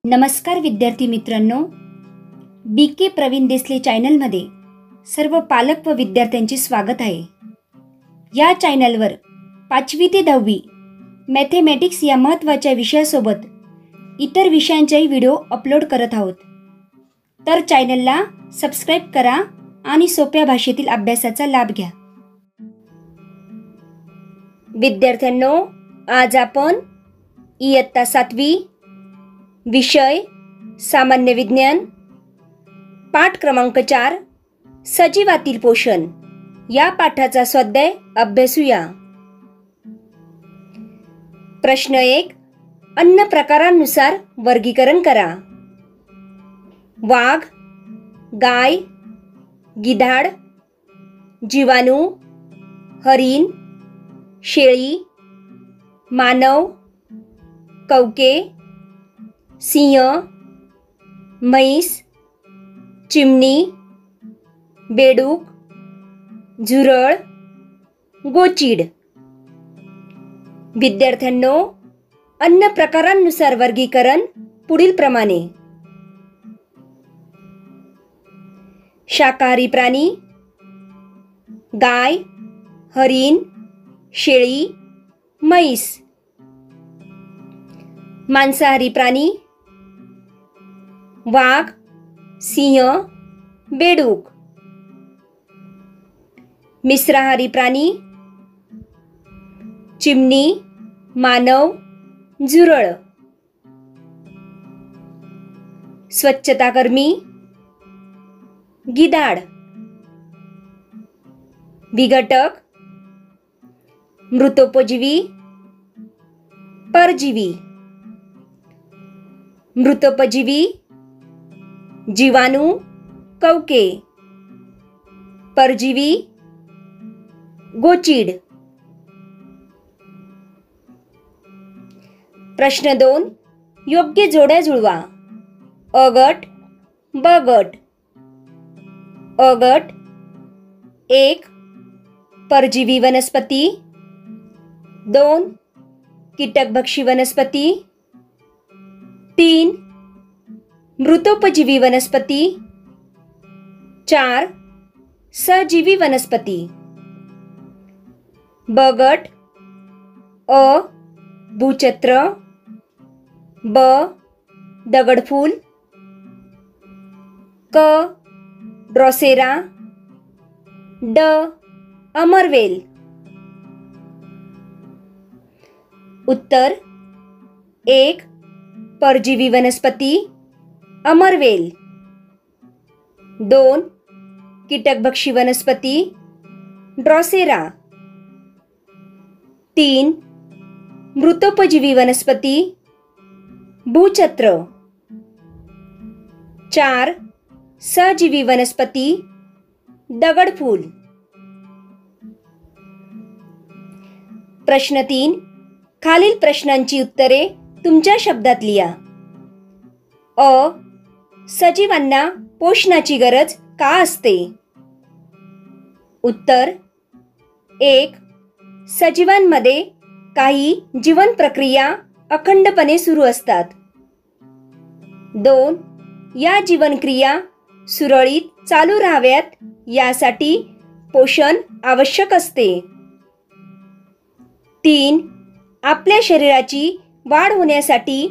नमस्कार विद्यार्थी मित्रांनो, BK प्रवीण देसले चॅनलमध्ये सर्व पालक व विद्यार्थ्यांचे स्वागत आहे. या चॅनलवर 5वी ते 10वी मॅथेमॅटिक्स या महत्त्वाच्या विषयासोबत इतर विषयांचाही व्हिडिओ अपलोड करत आहोत. तर चॅनलला सबस्क्राईब करा आणि सोप्या भाषेतील अभ्यासाचा लाभ घ्या. विद्यार्थ्यांनो, आज आपण इयत्ता 7वी विषय सामान्य विज्ञान पाठ क्रमांक 4 सजीवातील पोषण या पाठाचा स्वाध्याय अभ्यासूया. प्रश्न 1. अन्न प्रकारांनुसार वर्गीकरण करा. वाघ, गाय, गिधाड, जीवाणू, हरिण, शेळी, मानव, कौके, सिंह, म्हैस, चिमणी, बेडूक, झुरळ, गोचिड. विद्यार्थ्यांनो, अन्न प्रकारांनुसार वर्गीकरण पुढील प्रमाणे. शाकाहारी प्राणी गाय, हरिण, शेळी, म्हैस. मांसाहारी प्राणी वाघ, सिंह, बेडूक. मिश्राहारी प्राणी चिमणी, मानव, झुरळ. स्वच्छताकर्मी गिधाड. विघटक मृतोपजीवी, परजीवी. मृतोपजीवी जीवाणू, कौके. परजीवी गोचिड. प्रश्न 2. योग्य जोड्या जुळवा. अ गट, ब गट. अ गट 1. परजीवी वनस्पती. 2. कीटकभक्षी वनस्पती. 3. मृतोपजीवी वनस्पती. 4. सजीवी वनस्पती. ब गट. अ. भूछत्र. ब. दगडफूल. क. ड्रॉसेरा. ड. अमरवेल. उत्तर 1. परजीवी वनस्पती अमरवेल. 2. कीटकभक्षी वनस्पती ड्रॉसेरा. 3. मृतोपजीवी वनस्पती भूछत्र. 4. सजीवी वनस्पती दगडफूल. प्रश्न 3. खालील प्रश्नांची उत्तरे तुमच्या शब्दात लिहा. अ. सजीवांना पोषणाची गरज का असते? उत्तर 1. सजीवांमध्ये काही जीवन प्रक्रिया अखंडपणे सुरू असतात. 2. या जीवनक्रिया सुरळीत चालू राहाव्यात यासाठी पोषण आवश्यक असते. 3. आपल्या शरीराची वाढ होण्यासाठी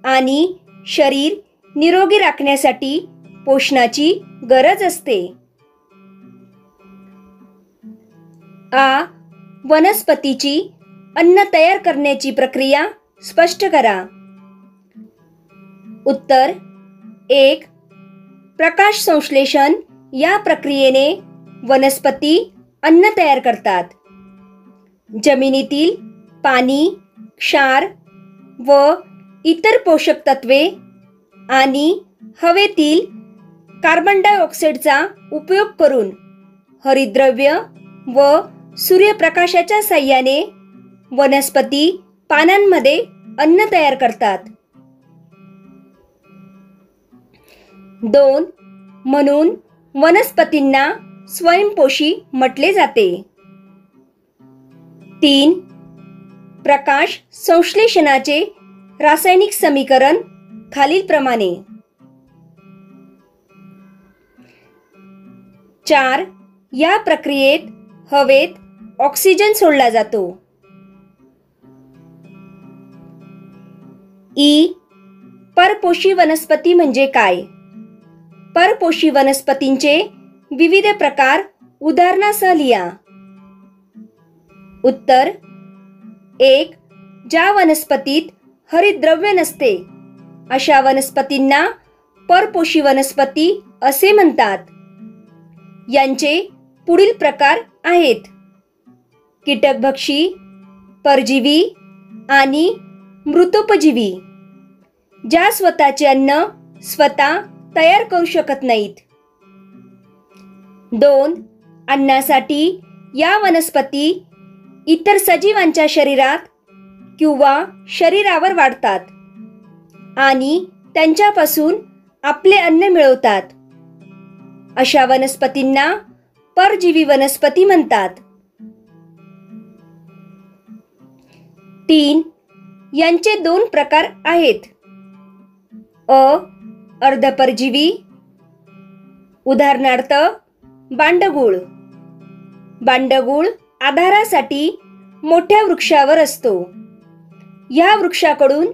आणि शरीर निरोगी राखण्यासाठी पोषणाची गरज असते. आ. वनस्पतीची अन्न तयार करण्याची प्रक्रिया स्पष्ट करा. उत्तर 1. प्रकाश संश्लेषण या प्रक्रियेने वनस्पती अन्न तयार करतात. जमिनीतील पाणी, क्षार व इतर पोषक तत्वे आणि हवेतील कार्बन डायऑक्साईडचा उपयोग करून हरितद्रव्य व सूर्यप्रकाशाच्या साहाय्याने वनस्पती पानांमध्ये अन्न तयार करतात. 2. म्हणून वनस्पतींना स्वयंपोषी म्हटले जाते. 3. प्रकाश संश्लेषणाचे रासायनिक समीकरण खालीलप्रमाणे. 4. या प्रक्रियेत हवेत ऑक्सिजन सोडला जातो. ई. परपोषी वनस्पती म्हणजे काय? परपोषी वनस्पतींचे विविध प्रकार उदाहरणासह लिहा. उत्तर. 1. ज्या वनस्पतीत हरितद्रव्य नसते अशा वनस्पतींना परपोषी वनस्पती असे म्हणतात. यांचे पुढील प्रकार आहेत: कीटकभक्षी, परजीवी आणि मृतोपजीवी, ज्या स्वतःचे अन्न स्वतः तयार करू शकत नाहीत. 2. अन्नासाठी या वनस्पती इतर सजीवांच्या शरीरात किंवा शरीरावर वाढतात आणि त्यांच्यापासून आपले अन्न मिळवतात. अशा वनस्पतींना परजीवी वनस्पती म्हणतात. 3. यांचे 2 प्रकार आहेत: अर्धपरजीवी, उदाहरणार्थ बांडगुळ. बांडगुळ आधारासाठी मोठ्या वृक्षावर असतो. या वृक्षाकडून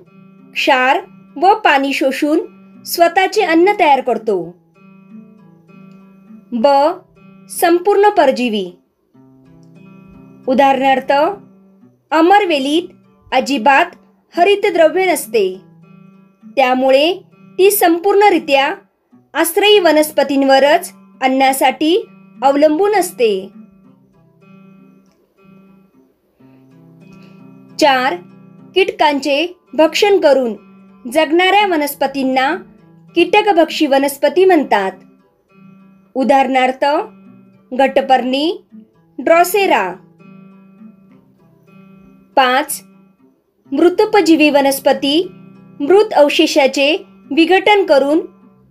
क्षार व पाणी शोषून स्वतःचे अन्न तयार करतो. संपूर्ण परजीवी, उदाहरणार्थ अमरवेलीत अजिबात हरितद्रव्य नसते, त्यामुळे ती संपूर्णरित्या आश्रयी वनस्पतींवरच अन्नासाठी अवलंबून असते. 4. कीटकांचे भक्षण करून जगणाऱ्या वनस्पतींना कीटकभक्षी वनस्पती म्हणतात. उदाहरणार्थ घटपर्णी, ड्रॉसेरा. 5. मृतोपजीवी वनस्पती मृत अवशेषाचे विघटन करून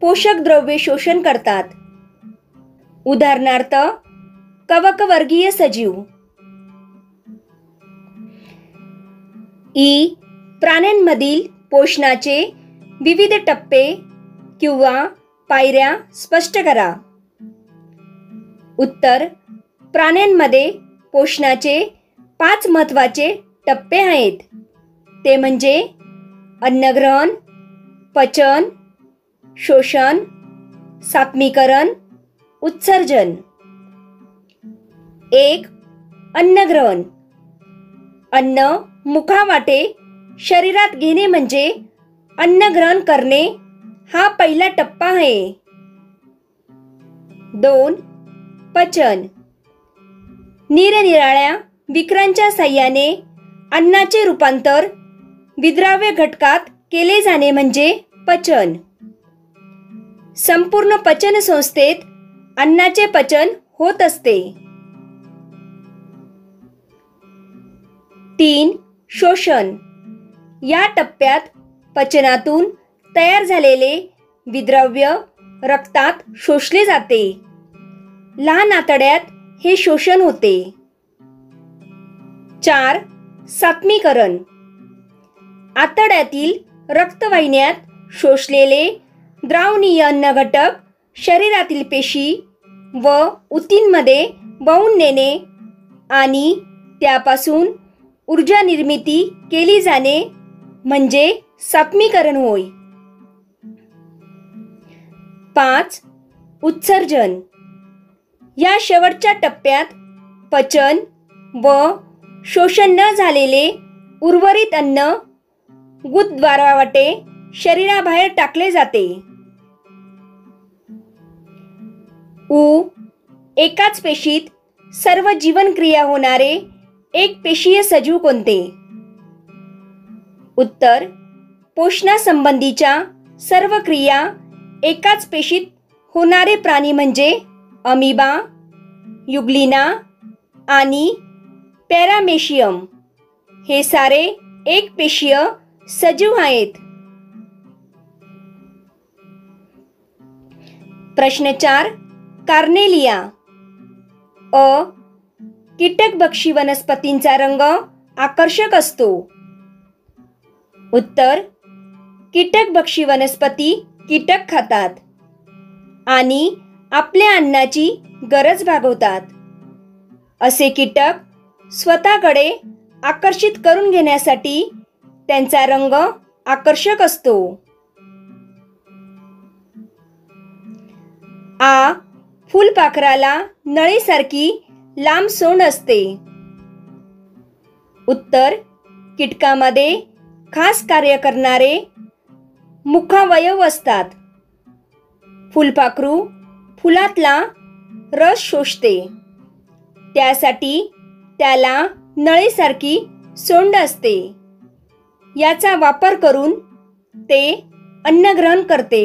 पोषक द्रव्ये शोषण करतात. उदाहरणार्थ कवकवर्गीय सजीव. ई. प्राण्यांमधील पोषणाचे विविध टप्पे किंवा पायऱ्या स्पष्ट करा. उत्तर. प्राण्यांमध्ये पोषणाचे 5 महत्त्वाचे टप्पे आहेत. ते म्हणजे अन्नग्रहण, पचन, शोषण, सात्मीकरण, उत्सर्जन. 1. अन्नग्रहण. अन्न मुखावाटे शरीरात घेणे म्हणजे अन्नग्रहण करणे हा पहिला टप्पा आहे. 2. पचन. निरनिराळ्या विक्रांच्या साह्याने अन्नाचे रूपांतर विद्राव्य घटकात केले जाणे म्हणजे पचन. संपूर्ण पचन संस्थेत अन्नाचे पचन होत असते. 3. शोषण. या टप्प्यात पचनातून तयार झालेले विद्रव्य रक्तात शोषले जाते. लहान आतड्यात हे शोषण होते. 4. सात्मीकरण. आतड्यातील रक्तवाहिन्यात शोषलेले द्रावणीय अन्न घटक शरीरातील पेशी व ऊतींमध्ये वाहून नेणे आणि त्यापासून ऊर्जा निर्मिती केली जाणे म्हणजे सात्मीकरण होय. 5. उत्सर्जन. या शेवटच्या टप्प्यात पचन व शोषण न झालेले उर्वरित अन्न गुदद्वारावाटे शरीराबाहेर टाकले जाते. एकाच पेशीत सर्व जीवनक्रिया होणारे एक पेशीय सजीव कोणते? उत्तर. पोषणासंबंधीच्या सर्व क्रिया एकाच पेशीत होणारे प्राणी म्हणजे अमिबा, युग्लिना आणि पॅरामेशियम हे सारे एक पेशीय सजीव आहेत. प्रश्न 4. कार्नेलिया. कीटकभक्षी वनस्पतींचा रंग आकर्षक असतो. उत्तर. कीटकभक्षी वनस्पती कीटक खातात आणि आपल्या अन्नाची गरज भागवतात. असे कीटक स्वतःकडे आकर्षित करून घेण्यासाठी त्यांचा रंग आकर्षक असतो. आ. फुलपाखराला नळीसारखी लांब सोंड असते. उत्तर. कीटकामध्ये खास कार्य करणारे मुखावयव असतात. फुलपाखरू फुलातला रस शोषते, त्यासाठी त्याला नळीसारखी सोंड असते. याचा वापर करून ते अन्न ग्रहण करते.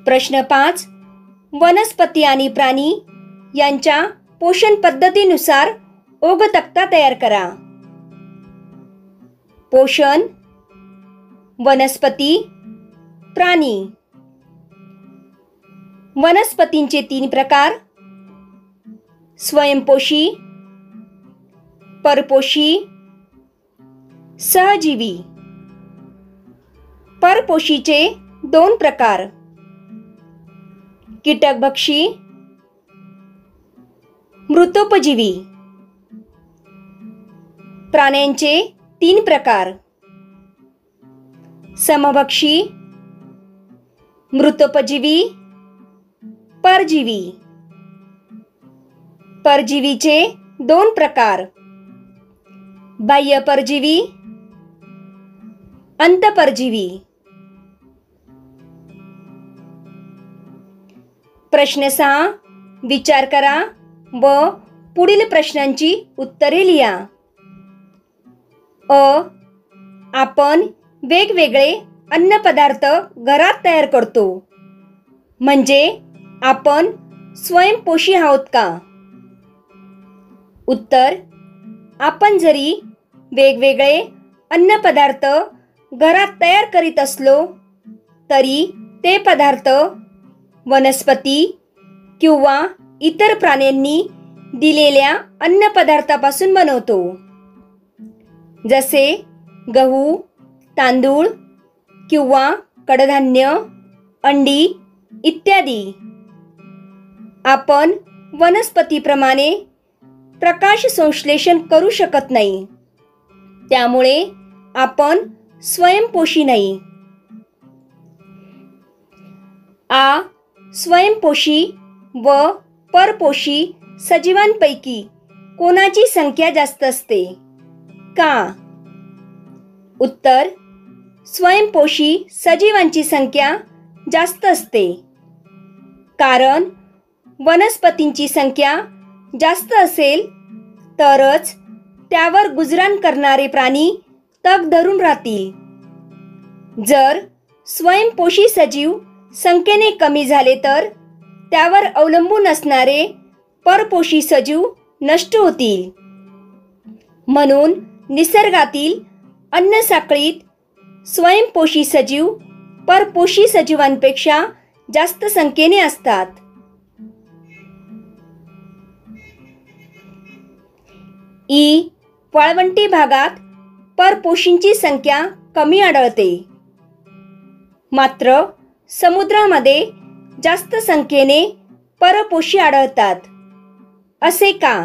प्रश्न 5. वनस्पती आणि प्राणी यांच्या पोषण पद्धतीनुसार ओघ तक्ता तयार करा. पोषण. वनस्पती, प्राणी. वनस्पतींचे 3 प्रकार: स्वयंपोषी, परपोषी, सहजीवी. परपोषीचे 2 प्रकार: कीटकभक्षी, मृतोपजीवी. प्राण्यांचे 3 प्रकार: समभक्षी, मृतोपजीवी, परजीवी. परजीवीचे 2 प्रकार: बाह्य परजीवी, अंतःपरजीवी. प्रश्न 6. विचार करा व पुढील प्रश्नांची उत्तरे लिहा. अ. आपण वेगवेगळे अन्नपदार्थ घरात तयार करतो, म्हणजे आपण स्वयंपोषी आहोत का? उत्तर. आपण जरी वेगवेगळे अन्नपदार्थ घरात तयार करीत असलो तरी ते पदार्थ वनस्पती किंवा इतर प्राण्यांनी दिलेल्या अन्नपदार्थापासून बनवतो, जसे गहू, तांदूळ किंवा कडधान्य, अंडी इत्यादी. आपण वनस्पतीप्रमाणे प्रकाश संश्लेषण करू शकत नाही, त्यामुळे आपण स्वयंपोषी नाही. आ. स्वयंपोषी व परपोषी सजीवांपैकी कोणाची संख्या जास्त असते? का? उत्तर. स्वयंपोषी सजीवांची संख्या जास्त असते, कारण वनस्पतींची संख्या जास्त असेल तरच त्यावर गुजराण करणारे प्राणी तग धरून राहतील. जर स्वयंपोषी सजीव संख्येने कमी झाले तर त्यावर अवलंबून असणारे परपोषी सजीव नष्ट होतील. म्हणून निसर्गातील अन्न साखळीत स्वयंपोषी सजीव परपोषी सजीवांपेक्षा जास्त संख्येने असतात. ई. वाळवंटी भागात परपोषींची संख्या कमी आढळते, मात्र समुद्रामध्ये जास्त संख्येने परपोषी आढळतात, असे का?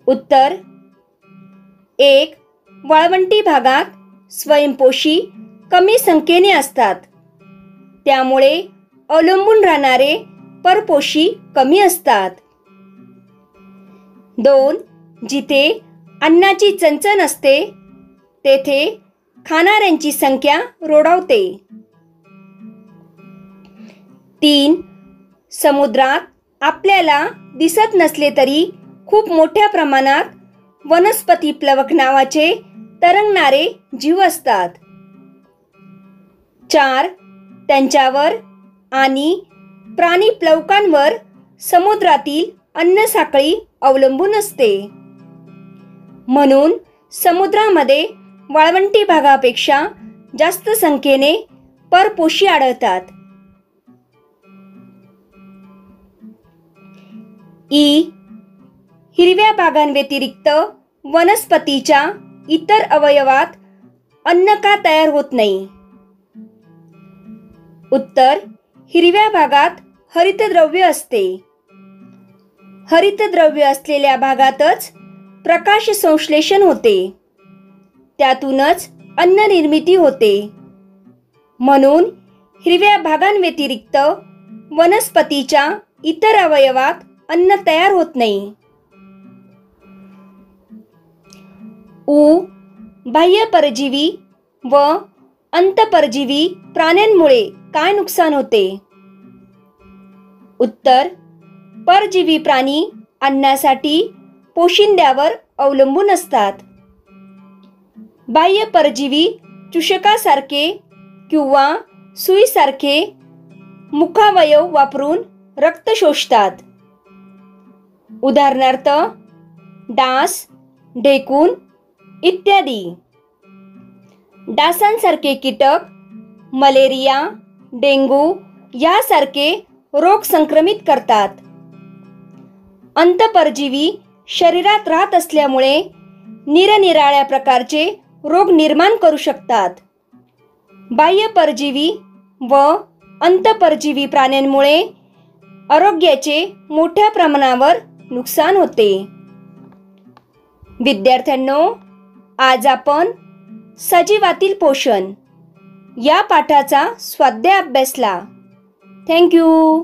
उत्तर. 1. वाळवंटी भागात स्वयंपोषी कमी संख्येने असतात, त्यामुळे अवलंबून राहणारे परपोषी कमी असतात. 2. जिथे अन्नाची चणचण असते तेथे खाणाऱ्यांची संख्या रोडावते. 3. समुद्रात आपल्याला दिसत नसले तरी खूप मोठ्या प्रमाणात वनस्पती प्लवक नावाचे तरंगणारे जीव असतात. 4. त्यांच्यावर आणि प्राणी प्लवकांवर समुद्रातील अन्न साखळी अवलंबून असते, म्हणून समुद्रामध्ये वाळवंटी भागापेक्षा जास्त संख्येने परपोषी आढळतात. ई. हिरव्या भागांव्यतिरिक्त वनस्पतीच्या इतर अवयवात अन्न का तयार होत नाही? उत्तर, हिरव्या भागात हरितद्रव्य असते. हरितद्रव्य असलेल्या भागातच प्रकाश संश्लेषण होते. त्यातूनच अन्न निर्मिती होते. म्हणून हिरव्या भागांव्यतिरिक्त वनस्पतीच्या इतर अवयवात अन्न तयार होत नाही. बाह्य परजीवी व अंतःपरजीवी प्राण्यांमुळे काय नुकसान होते? उत्तर, परजीवी प्राणी अन्नासाठी पोशिंद्यावर अवलंबून असतात. बाह्य परजीवी चूषकासारखे किंवा सुईसारखे मुखावयव वापरून रक्त शोषतात. उदाहरणार्थ डास, ढेकूण इत्यादी. डासांसारखे कीटक मलेरिया, डेंग्यू यासारखे रोग संक्रमित करतात. अंतःपरजीवी शरीरात राहत असल्यामुळे निरनिराळ्या प्रकारचे रोग निर्माण करू शकतात. बाह्य परजीवी व अंतःपरजीवी प्राण्यांमुळे आरोग्याचे मोठ्या प्रमाणावर नुकसान होते. विद्यार्थ्यांनो, आज आपण सजीवातील पोषण या पाठाचा स्वाध्याय अभ्यासला. थँक्यू.